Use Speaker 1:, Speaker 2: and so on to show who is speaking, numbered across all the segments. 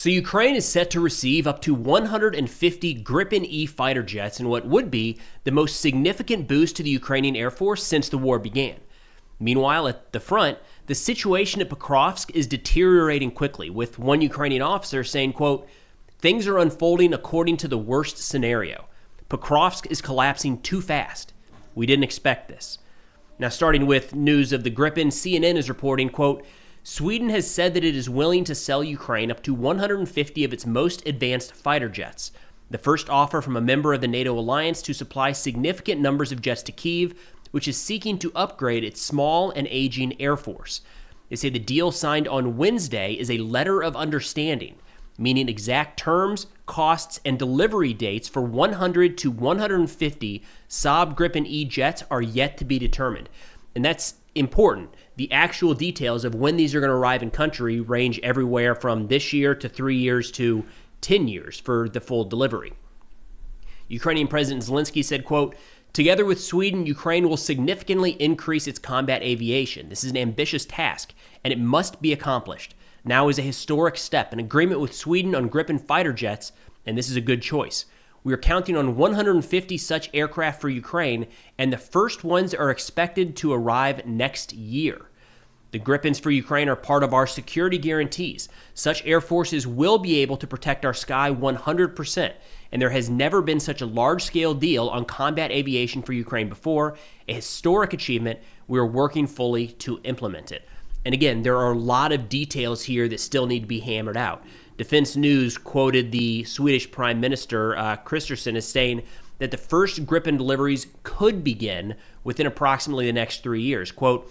Speaker 1: So Ukraine is set to receive up to 150 Gripen-E fighter jets in what would be the most significant boost to the Ukrainian Air Force since the war began. Meanwhile, at the front, the situation at Pokrovsk is deteriorating quickly, with one Ukrainian officer saying, quote, "Things are unfolding according to the worst scenario. Pokrovsk is collapsing too fast. We didn't expect this." Now, starting with news of the Gripen, CNN is reporting, quote, "Sweden has said that it is willing to sell Ukraine up to 150 of its most advanced fighter jets, the first offer from a member of the NATO alliance to supply significant numbers of jets to Kyiv, which is seeking to upgrade its small and aging air force." They say the deal signed on Wednesday is a letter of understanding, meaning exact terms, costs, and delivery dates for 100 to 150 Saab Gripen-E jets are yet to be determined. And that's important. The actual details of when these are going to arrive in country range everywhere from this year to 3 years to 10 years for the full delivery. Ukrainian President Zelensky said, quote, "Together with Sweden, Ukraine will significantly increase its combat aviation. This is an ambitious task, and it must be accomplished. Now is a historic step, an agreement with Sweden on Gripen fighter jets, and this is a good choice. We are counting on 150 such aircraft for Ukraine, and the first ones are expected to arrive next year. The Gripens for Ukraine are part of our security guarantees. Such air forces will be able to protect our sky 100%, and there has never been such a large-scale deal on combat aviation for Ukraine before, a historic achievement. We are working fully to implement it." And again, there are a lot of details here that still need to be hammered out. Defense News quoted the Swedish Prime Minister, Kristersson, as saying that the first Gripen deliveries could begin within approximately the next 3 years. Quote,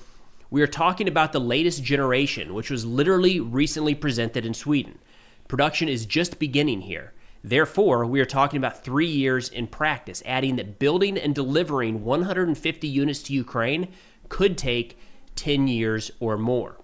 Speaker 1: "We are talking about the latest generation, which was literally recently presented in Sweden. Production is just beginning here. Therefore, we are talking about 3 years in practice," adding that building and delivering 150 units to Ukraine could take 10 years or more.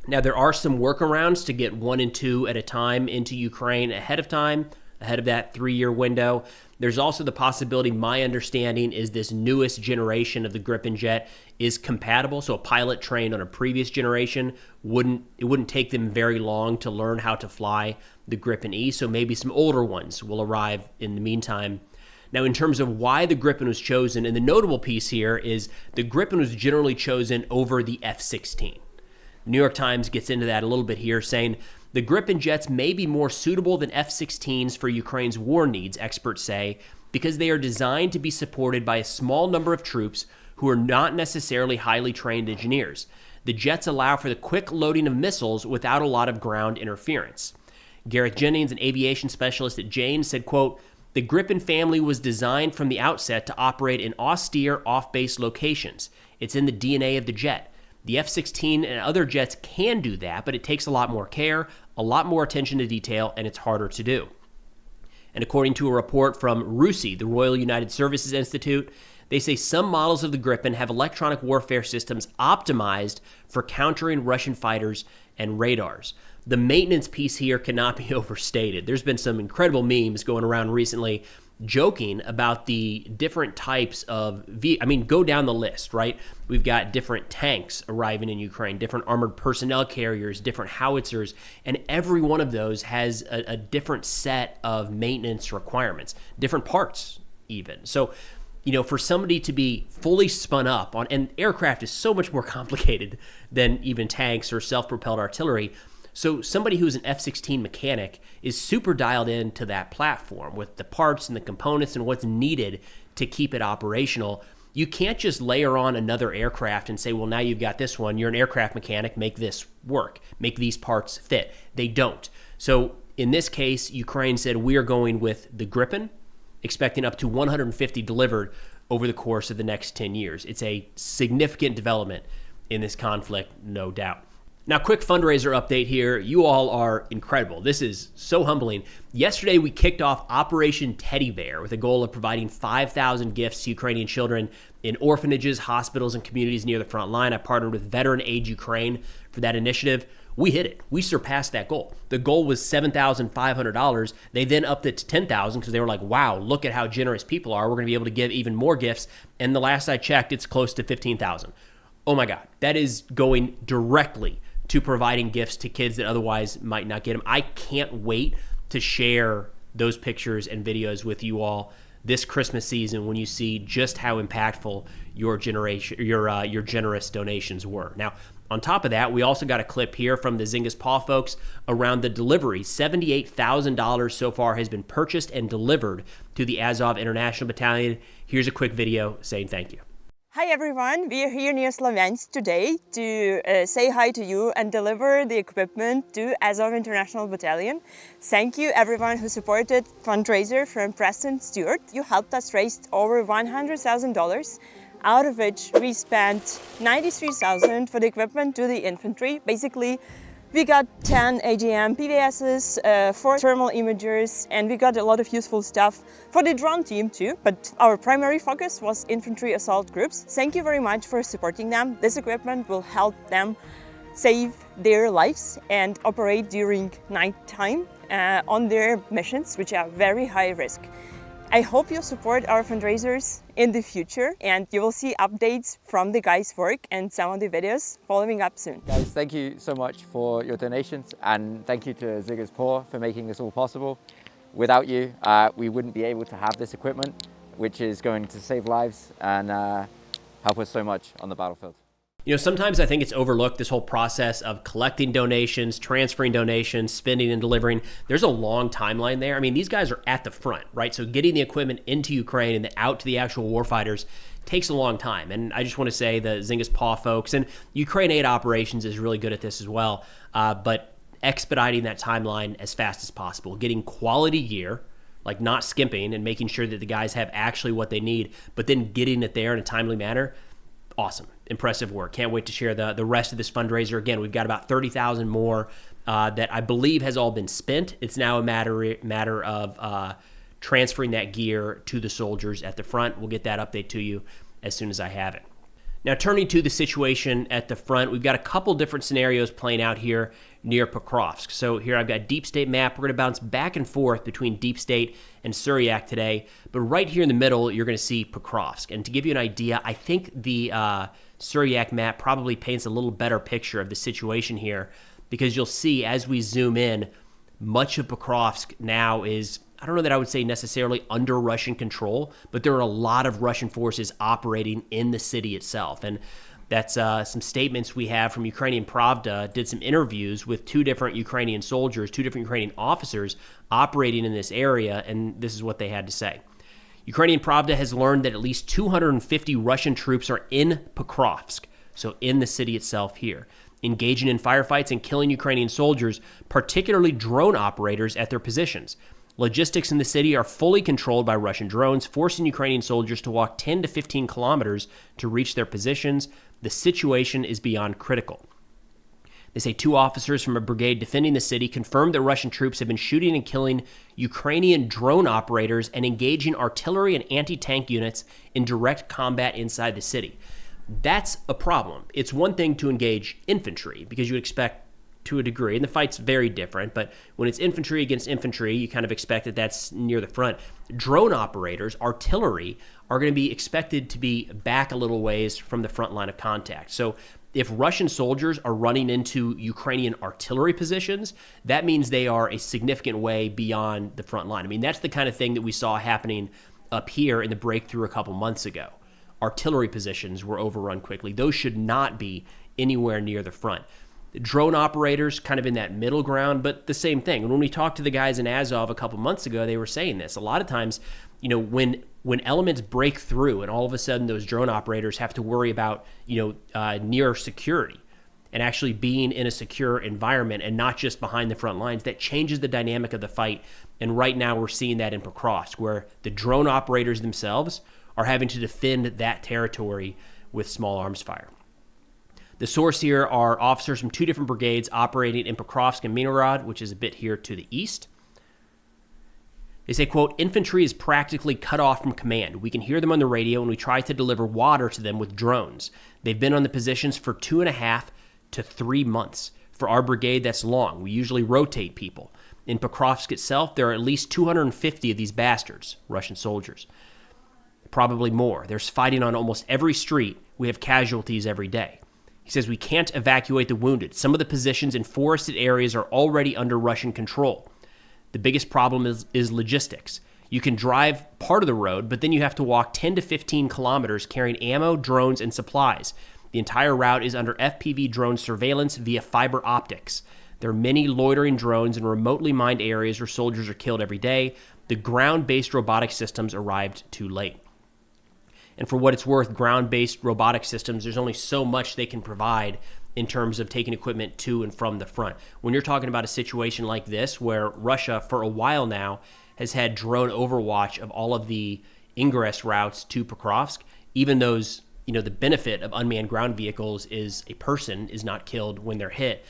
Speaker 1: Now, there are some workarounds to get 1 and 2 at a time into Ukraine ahead of time, ahead of that 3-year window. There's also the possibility, my understanding, is this newest generation of the Gripen jet is compatible. So a pilot trained on a previous generation wouldn't take them very long to learn how to fly the Gripen-E. So maybe some older ones will arrive in the meantime. Now, in terms of why the Gripen was chosen, and the notable piece here is the Gripen was generally chosen over the F-16. The New York Times gets into that a little bit here, saying the Gripen jets may be more suitable than F-16s for Ukraine's war needs, experts say, because they are designed to be supported by a small number of troops who are not necessarily highly trained engineers. The jets allow for the quick loading of missiles without a lot of ground interference. Gareth Jennings, an aviation specialist at Jane, said, quote, "The Gripen family was designed from the outset to operate in austere off-base locations. It's in the DNA of the jet. The F-16 and other jets can do that, but it takes a lot more care, a lot more attention to detail, and it's harder to do." And according to a report from RUSI, the Royal United Services Institute, they say some models of the Gripen have electronic warfare systems optimized for countering Russian fighters and radars. The maintenance piece here cannot be overstated. There's been some incredible memes going around recently joking about the different types of, go down the list, right? We've got different tanks arriving in Ukraine, different armored personnel carriers, different howitzers, and every one of those has a different set of maintenance requirements, different parts even. So, for somebody to be fully spun up on, and aircraft is so much more complicated than even tanks or self-propelled artillery. So somebody who's an F-16 mechanic is super dialed into that platform with the parts and the components and what's needed to keep it operational. You can't just layer on another aircraft and say, well, now you've got this one. You're an aircraft mechanic. Make this work. Make these parts fit. They don't. So in this case, Ukraine said, we are going with the Gripen, expecting up to 150 delivered over the course of the next 10 years. It's a significant development in this conflict, no doubt. Now, quick fundraiser update here. You all are incredible. This is so humbling. Yesterday, we kicked off Operation Teddy Bear with a goal of providing 5,000 gifts to Ukrainian children in orphanages, hospitals, and communities near the front line. I partnered with Veteran Aid Ukraine for that initiative. We hit it. We surpassed that goal. The goal was $7,500. They then upped it to $10,000 because they were like, wow, look at how generous people are. We're going to be able to give even more gifts. And the last I checked, it's close to $15,000. Oh my God, that is going directly to providing gifts to kids that otherwise might not get them. I can't wait to share those pictures and videos with you all this Christmas season when you see just how impactful your generous donations were. Now, on top of that, we also got a clip here from the Zynga's Paw folks around the delivery. $78,000 so far has been purchased and delivered to the Azov International Battalion. Here's a quick video saying thank you.
Speaker 2: Hi everyone, we are here near Slovyansk today to say hi to you and deliver the equipment to Azov International Battalion. Thank you everyone who supported fundraiser from Preston Stewart. You helped us raise over $100,000, out of which we spent $93,000 for the equipment to the infantry. Basically, we got 10 AGM PVSs, 4 thermal imagers, and we got a lot of useful stuff for the drone team too. But our primary focus was infantry assault groups. Thank you very much for supporting them. This equipment will help them save their lives and operate during nighttime on their missions, which are very high risk. I hope you support our fundraisers in the future, and you will see updates from the guys' work and some of the videos following up soon.
Speaker 3: Guys, thank you so much for your donations, and thank you to Zynga's Paw for making this all possible. Without you, we wouldn't be able to have this equipment, which is going to save lives and help us so much on the battlefield.
Speaker 1: You know, sometimes I think it's overlooked, this whole process of collecting donations, transferring donations, spending and delivering. There's a long timeline there. I mean, these guys are at the front, right? So getting the equipment into Ukraine and out to the actual warfighters takes a long time. And I just want to say the Zynga's Paw folks and Ukraine Aid Operations is really good at this as well. But expediting that timeline as fast as possible, getting quality gear, like not skimping and making sure that the guys have actually what they need, but then getting it there in a timely manner. Awesome. Impressive work. Can't wait to share the rest of this fundraiser. Again, we've got about 30,000 more that I believe has all been spent. It's now a matter of transferring that gear to the soldiers at the front. We'll get that update to you as soon as I have it. Now, turning to the situation at the front, we've got a couple different scenarios playing out here near Pokrovsk. So here I've got Deep State map. We're going to bounce back and forth between Deep State and Suryak today. But right here in the middle, you're going to see Pokrovsk. And to give you an idea, I think the Suryak map probably paints a little better picture of the situation here, because you'll see as we zoom in, much of Pokrovsk now is, I don't know that I would say necessarily under Russian control, but there are a lot of Russian forces operating in the city itself. And that's some statements we have from Ukrainian Pravda, did some interviews with 2 different Ukrainian soldiers, 2 different Ukrainian officers operating in this area, and this is what they had to say. Ukrainian Pravda has learned that at least 250 Russian troops are in Pokrovsk, so in the city itself here, engaging in firefights and killing Ukrainian soldiers, particularly drone operators at their positions. Logistics in the city are fully controlled by Russian drones, forcing Ukrainian soldiers to walk 10 to 15 kilometers to reach their positions. The situation is beyond critical. They say 2 officers from a brigade defending the city confirmed that Russian troops have been shooting and killing Ukrainian drone operators and engaging artillery and anti-tank units in direct combat inside the city. That's a problem. It's one thing to engage infantry, because you would expect to a degree, and the fight's very different, but when it's infantry against infantry, you kind of expect that that's near the front. Drone operators, artillery, are going to be expected to be back a little ways from the front line of contact. So if Russian soldiers are running into Ukrainian artillery positions, that means they are a significant way beyond the front line. I mean, that's the kind of thing that we saw happening up here in the breakthrough a couple months ago. Artillery positions were overrun quickly. Those should not be anywhere near the front. The drone operators kind of in that middle ground, but the same thing. And when we talked to the guys in Azov a couple months ago, they were saying this. A lot of times, you know, when elements break through and all of a sudden those drone operators have to worry about, near security and actually being in a secure environment and not just behind the front lines, that changes the dynamic of the fight. And right now we're seeing that in Pokrovsk, where the drone operators themselves are having to defend that territory with small arms fire. The source here are officers from 2 different brigades operating in Pokrovsk and Minograd, which is a bit here to the east. They say, quote, infantry is practically cut off from command. We can hear them on the radio and we try to deliver water to them with drones. They've been on the positions for 2.5 to 3 months. For our brigade, that's long. We usually rotate people. In Pokrovsk itself, there are at least 250 of these bastards, Russian soldiers. Probably more. There's fighting on almost every street. We have casualties every day. He says, we can't evacuate the wounded. Some of the positions in forested areas are already under Russian control. The biggest problem is logistics. You can drive part of the road, but then you have to walk 10 to 15 kilometers carrying ammo, drones, and supplies. The entire route is under FPV drone surveillance via fiber optics. There are many loitering drones in remotely mined areas where soldiers are killed every day. The ground-based robotic systems arrived too late. And for what it's worth, ground-based robotic systems, there's only so much they can provide in terms of taking equipment to and from the front. When you're talking about a situation like this, where Russia, for a while now, has had drone overwatch of all of the ingress routes to Pokrovsk, even those, the benefit of unmanned ground vehicles is a person is not killed when they're hit,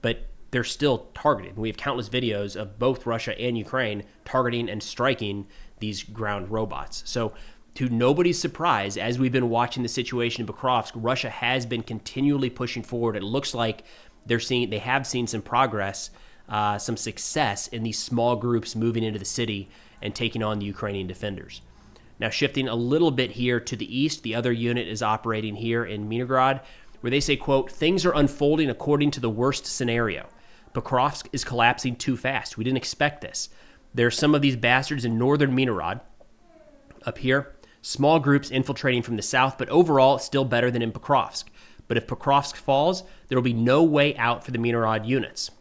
Speaker 1: but they're still targeted. We have countless videos of both Russia and Ukraine targeting and striking these ground robots. So to nobody's surprise, as we've been watching the situation in Pokrovsk, Russia has been continually pushing forward. It looks like they have seen some progress, some success in these small groups moving into the city and taking on the Ukrainian defenders. Now, shifting a little bit here to the east, the other unit is operating here in Minograd, where they say, quote, things are unfolding according to the worst scenario. Pokrovsk is collapsing too fast. We didn't expect this. There are some of these bastards in northern Minograd up here. Small groups infiltrating from the south, but overall, it's still better than in Pokrovsk. But if Pokrovsk falls, there will be no way out for the Minograd units.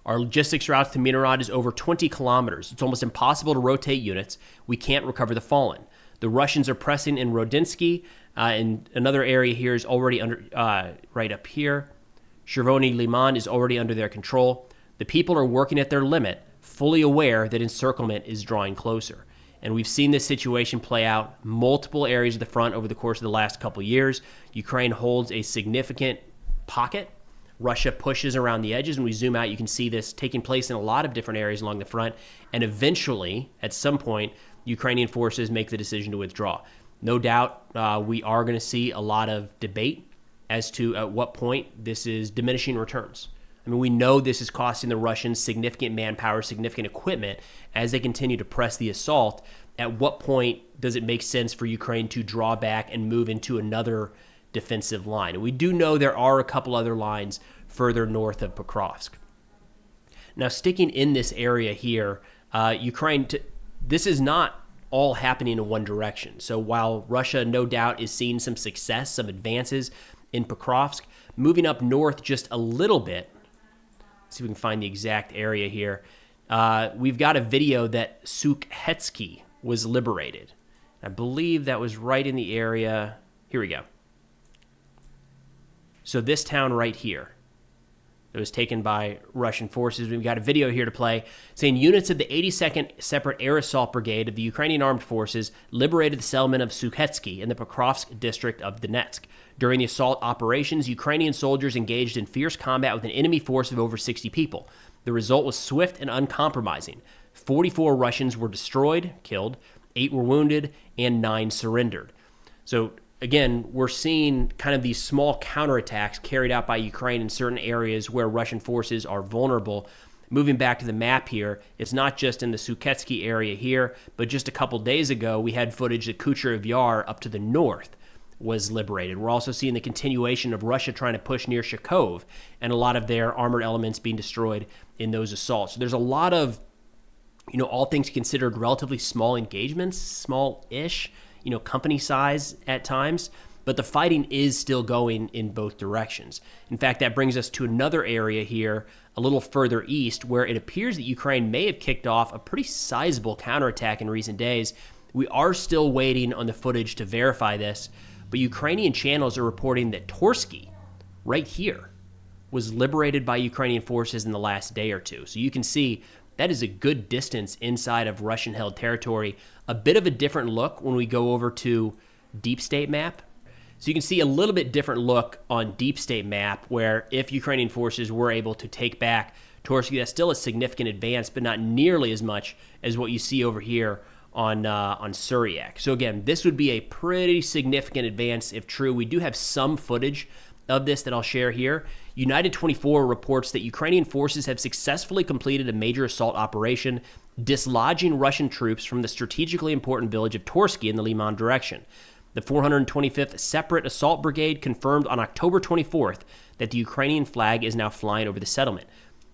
Speaker 1: Our logistics route to Minograd is over 20 kilometers. It's almost impossible to rotate units. We can't recover the fallen. The Russians are pressing in Rodinsky, and another area here is already under, right up here. Chervony Lyman is already under their control. The people are working at their limit, fully aware that encirclement is drawing closer. And we've seen this situation play out multiple areas of the front over the course of the last couple of years. Ukraine holds a significant pocket. Russia pushes around the edges. When we zoom out, you can see this taking place in a lot of different areas along the front. And eventually, at some point, Ukrainian forces make the decision to withdraw. No doubt, we are going to see a lot of debate as to at what point this is diminishing returns. I mean, we know this is costing the Russians significant manpower, significant equipment as they continue to press the assault. At what point does it make sense for Ukraine to draw back and move into another defensive line? And we do know there are a couple other lines further north of Pokrovsk. Now, sticking in this area here, this is not all happening in one direction. So while Russia no doubt is seeing some success, some advances in Pokrovsk, moving up north just a little bit, see if we can find the exact area here. We've got a video that Sukhetsky was liberated. I believe that was right in the area. Here we go. So this town right here, it was taken by Russian forces. We've got a video here to play saying units of the 82nd Separate Air Assault Brigade of the Ukrainian Armed Forces liberated the settlement of Sukhetsky in the Pokrovsk district of Donetsk. During the assault operations, Ukrainian soldiers engaged in fierce combat with an enemy force of over 60 people. The result was swift and uncompromising. 44 Russians were destroyed, killed, 8 were wounded, and 9 surrendered. So again, we're seeing kind of these small counterattacks carried out by Ukraine in certain areas where Russian forces are vulnerable. Moving back to the map here, it's not just in the Sukhetsky area here, but just a couple days ago, we had footage that Kucherov Yar up to the north was liberated. We're also seeing the continuation of Russia trying to push near Shakov and a lot of their armored elements being destroyed in those assaults. So there's a lot of, all things considered, relatively small engagements, small-ish, company size at times, but the fighting is still going in both directions. In fact, that brings us to another area here a little further east where it appears that Ukraine may have kicked off a pretty sizable counterattack in recent days. We are still waiting on the footage to verify this, but Ukrainian channels are reporting that Torsky, right here, was liberated by Ukrainian forces in the last day or two. So you can see that is a good distance inside of Russian-held territory. A bit of a different look when we go over to Deep State map. So you can see a little bit different look on Deep State map where if Ukrainian forces were able to take back Torsky, that's still a significant advance, but not nearly as much as what you see over here on Suryak. So again, this would be a pretty significant advance if true. We do have some footage of this that I'll share here. United 24 reports that Ukrainian forces have successfully completed a major assault operation, dislodging Russian troops from the strategically important village of Torsky in the Lyman direction. The 425th Separate Assault Brigade confirmed on October 24th that the Ukrainian flag is now flying over the settlement.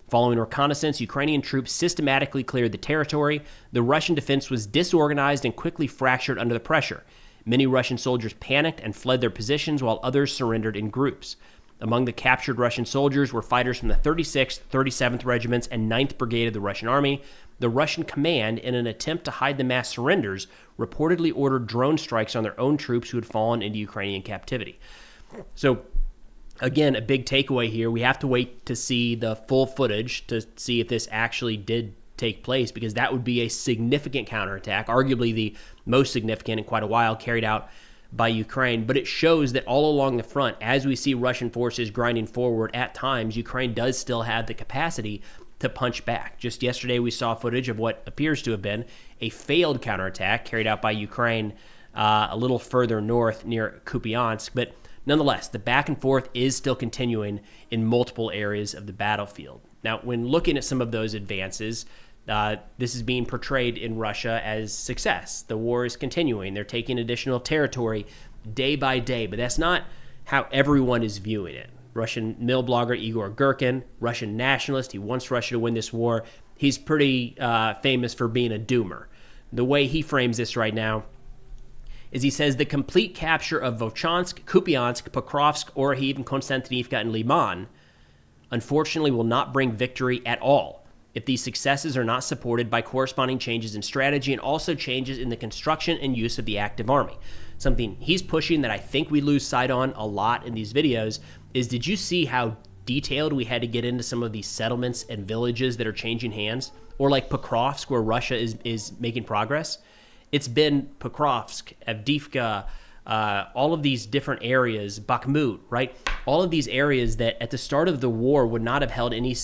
Speaker 1: Following reconnaissance, Ukrainian troops systematically cleared the territory. The Russian defense was disorganized and quickly fractured under the pressure. Many Russian soldiers panicked and fled their positions, while others surrendered in groups. Among the captured Russian soldiers were fighters from the 36th, 37th Regiments, and 9th Brigade of the Russian Army. The Russian command, in an attempt to hide the mass surrenders, reportedly ordered drone strikes on their own troops who had fallen into Ukrainian captivity. So, again, a big takeaway here. We have to wait to see the full footage to see if this actually did take place, because that would be a significant counterattack, arguably the most significant in quite a while, carried out by Ukraine. But it shows that all along the front, as we see Russian forces grinding forward, at times Ukraine does still have the capacity to punch back. Just yesterday we saw footage of what appears to have been a failed counterattack carried out by Ukraine a little further north near Kupiansk. But nonetheless, the back and forth is still continuing in multiple areas of the battlefield. Now, when looking at some of those advances, this is being portrayed in Russia as success. The war is continuing. They're taking additional territory day by day, but that's not how everyone is viewing it. Russian mill blogger Igor Girkin, Russian nationalist, he wants Russia to win this war. He's pretty famous for being a doomer. The way he frames this right now is he says the complete capture of Volchansk, Kupiansk, Pokrovsk, Orhiv, and Konstantinivka and Lyman unfortunately will not bring victory at all if these successes are not supported by corresponding changes in strategy and also changes in the construction and use of the active army. Something he's pushing that I think we lose sight on a lot in these videos is, did you see how detailed we had to get into some of these settlements and villages that are changing hands? Or like Pokrovsk, where Russia is making progress? It's been Pokrovsk, Avdiivka, all of these different areas, Bakhmut, right? All of these areas that at the start of the war would not have held any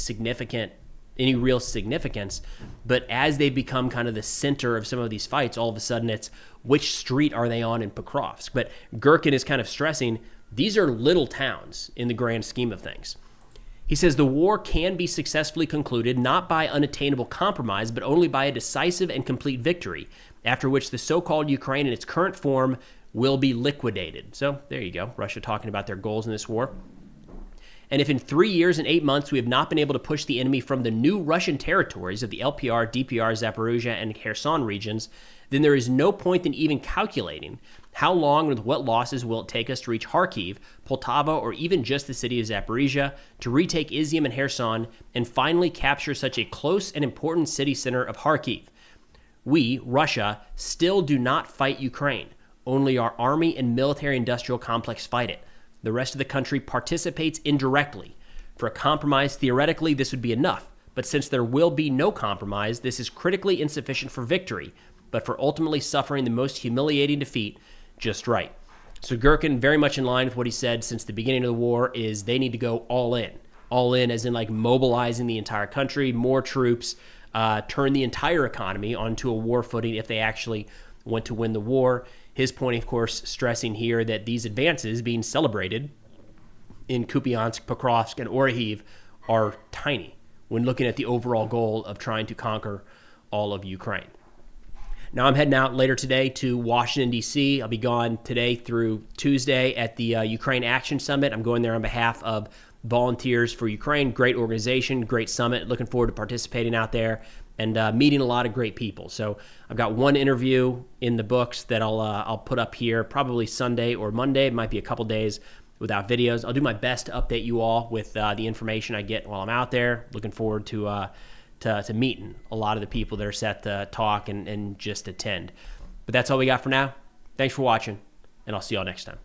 Speaker 1: real significance, but as they become kind of the center of some of these fights, all of a sudden it's which street are they on in Pokrovsk? But Girkin is kind of stressing these are little towns in the grand scheme of things. He says the war can be successfully concluded not by unattainable compromise, but only by a decisive and complete victory, after which the so-called Ukraine in its current form will be liquidated. So there you go, Russia talking about their goals in this war. And if in 3 years and 8 months we have not been able to push the enemy from the new Russian territories of the LPR, DPR, Zaporizhia, and Kherson regions, then there is no point in even calculating how long and with what losses will it take us to reach Kharkiv, Poltava, or even just the city of Zaporizhia, to retake Izium and Kherson, and finally capture such a close and important city center of Kharkiv. We, Russia, still do not fight Ukraine. Only our army and military-industrial complex fight it. The rest of the country participates indirectly. For a compromise, theoretically, this would be enough. But since there will be no compromise, this is critically insufficient for victory, but for ultimately suffering the most humiliating defeat, just right. So Girkin, very much in line with what he said since the beginning of the war, is they need to go all in. All in as in like mobilizing the entire country, more troops, turn the entire economy onto a war footing if they actually want to win the war. His point, of course, stressing here that these advances being celebrated in Kupiansk, Pokrovsk, and Orhiv are tiny when looking at the overall goal of trying to conquer all of Ukraine. Now, I'm heading out later today to Washington, D.C. I'll be gone today through Tuesday at the Ukraine Action Summit. I'm going there on behalf of Volunteers for Ukraine. Great organization, great summit. Looking forward to participating out there and meeting a lot of great people. So I've got one interview in the books that I'll put up here probably Sunday or Monday. It might be a couple days without videos. I'll do my best to update you all with the information I get while I'm out there. Looking forward to meeting a lot of the people that are set to talk and just attend. But that's all we got for now. Thanks for watching, and I'll see y'all next time.